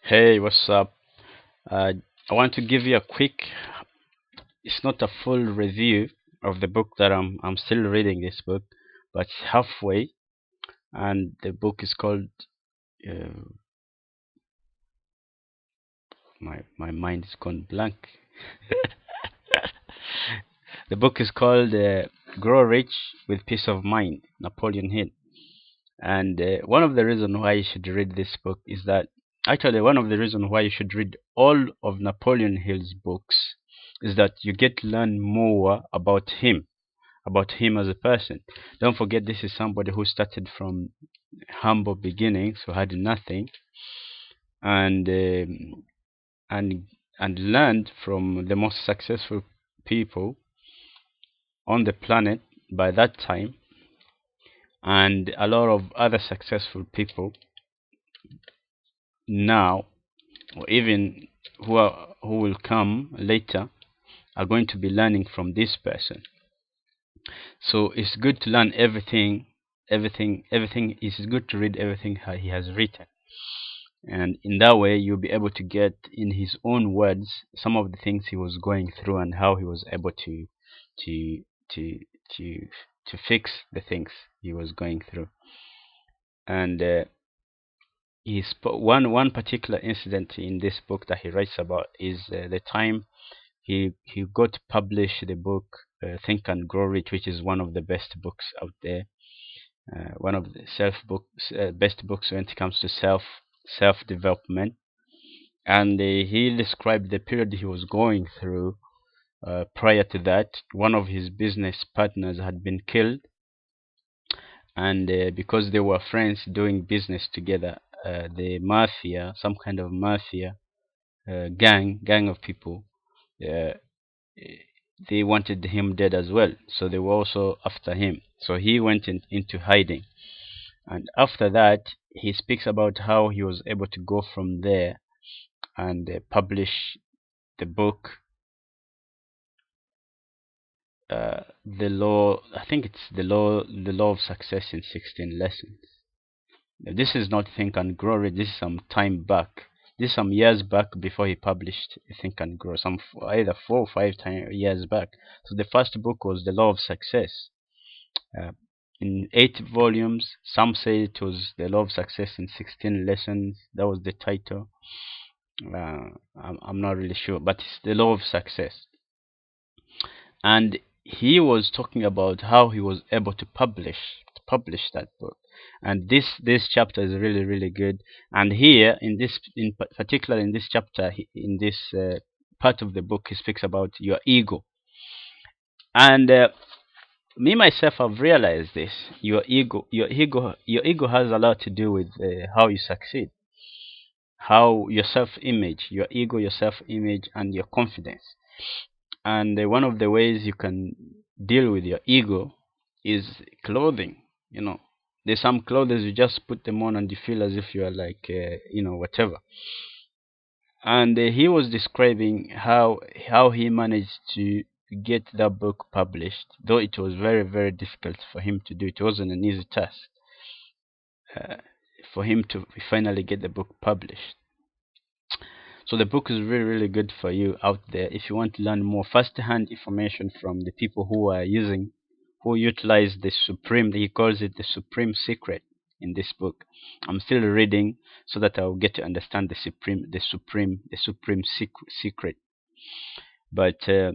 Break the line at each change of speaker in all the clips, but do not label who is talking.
Hey, what's up? Uh, I want to give you a quick. It's not a full review of the book that I'm still reading this book, but it's halfway, and the book is called. Uh, my mind is gone blank. The book is called "Grow Rich with Peace of Mind," Napoleon Hill. And one of the reasons why you should read this book is that actually one of the reasons why you should read all of Napoleon Hill's books is that you get to learn more about him as a person. Don't forget, this is somebody who started from humble beginnings, who had nothing, and and and learned from the most successful people on the planet by that time, and a lot of other successful people now, or even who will come later, are going to be learning from this person. So it's good to learn everything. It's good to read everything he has written, and in that way you'll be able to get in his own words some of the things he was going through and how he was able to to to to fix the things he was going through. And one particular incident in this book that he writes about is the time he got to publish the book Think and Grow Rich, which is one of the best books out there, one of the best books when it comes to self development. And he described the period he was going through. Prior to that, one of his business partners had been killed, and because they were friends doing business together, the mafia, some kind of mafia gang of people, uh, they wanted him dead as well, so they were also after him. So he went into hiding, and after that he speaks about how he was able to go from there and publish the book, the law. I think it's the law of success in 16 lessons. Now, this is not Think and Grow Rich. This is some time back. This is some years back before he published Think and Grow. Either 4 or 5 years back. So the first book was The Law of Success, uh, in 8 volumes. Some say it was The Law of Success in 16 lessons. That was the title. I'm not really sure, but it's The Law of Success. And he was talking about how he was able to publish that book. And this chapter is really good. And here in this, in particular in this chapter, in this part of the book, he speaks about your ego. And me myself, I've realized this. Your ego has a lot to do with how you succeed, how your self-image, your ego, your self-image, and your confidence. And one of the ways you can deal with your ego is clothing. You know, there's some clothes you just put them on and you feel as if you are like, whatever. And he was describing how he managed to get that book published, though it was very difficult for him to do. It wasn't an easy task uh, for him to finally get the book published. So the book is really good for you out there if you want to learn more first-hand information from the people who utilize the supreme. He calls it the supreme secret in this book. I'm still reading so that I'll get to understand the supreme secret. But I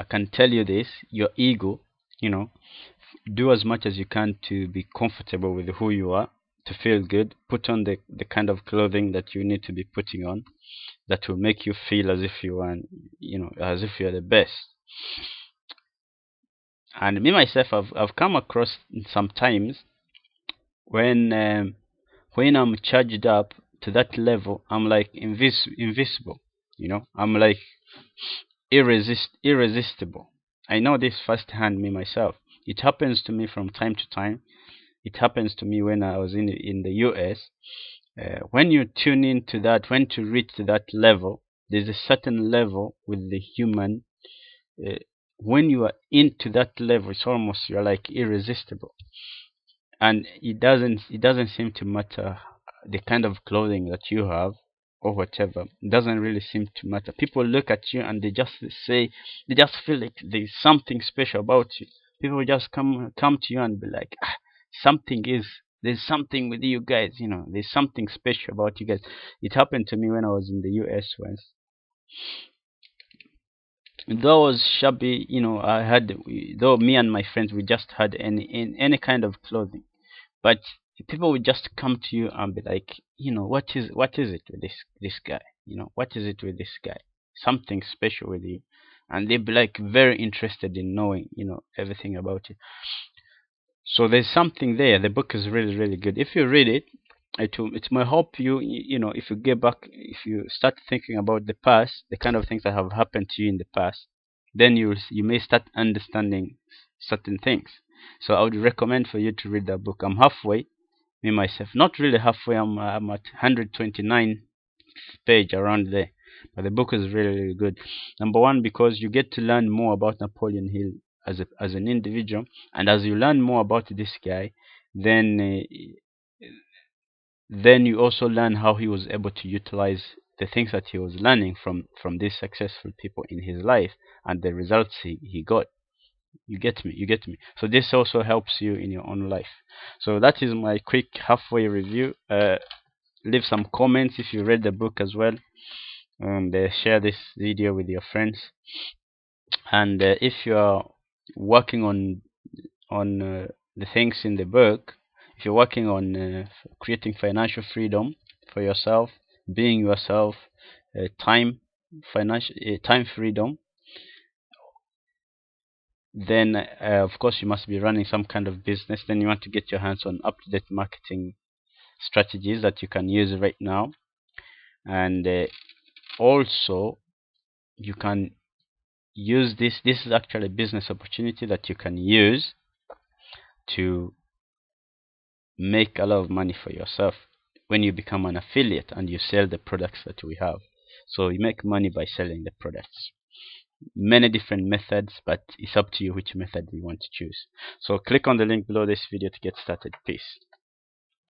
can tell you this: your ego, you know, do as much as you can to be comfortable with who you are, to feel good. Put on the kind of clothing that you need to be putting on, that will make you feel as if you are, as if you're the best. And me myself, I've come across sometimes when when I'm charged up to that level, I'm like invisible. I'm like irresistible. I know this firsthand, me myself. It happens to me from time to time. It happens to me when I was in the US. When you tune into that, when to reach that level, there's a certain level with the human. Uh, when you are into that level, it's almost, you're like irresistible, and it doesn't seem to matter the kind of clothing that you have or whatever. It doesn't really seem to matter. People look at you and they just say, they just feel like there's something special about you. People just come to you and be like, ah, something is there's something with you guys, you know, there's something special about you guys. It happened to me when I was in the US once. Though I was shabby, you know, though me and my friends, we just had any kind of clothing, but people would just come to you and be like, you know, what is it with this guy? You know, what is it with this guy? Something special with you, and they'd be like very interested in knowing, you know, everything about you. So there's something there. The book is really really good. If you read it, it might help you. You know, if you get back, if you start thinking about the past, the kind of things that have happened to you in the past, then you may start understanding certain things. So I would recommend for you to read that book. I'm halfway, me myself, not really halfway. I'm at 129 page around there, but the book is really, really good. Number one, because you get to learn more about Napoleon Hill as an individual, and as you learn more about this guy, then then you also learn how he was able to utilize the things that he was learning from these successful people in his life, and the results he got. You get me. So this also helps you in your own life. So that is my quick halfway review. Leave some comments if you read the book as well, and share this video with your friends. And if you are working on the things in the book, if you're working on creating financial freedom for yourself, being yourself, time financial time freedom, then of course you must be running some kind of business. Then you want to get your hands on up-to-date marketing strategies that you can use right now, and also you can use this is actually a business opportunity that you can use to make a lot of money for yourself when you become an affiliate and you sell the products that we have. So you make money by selling the products. Many different methods, but it's up to you which method you want to choose. So click on the link below this video to get started. Peace.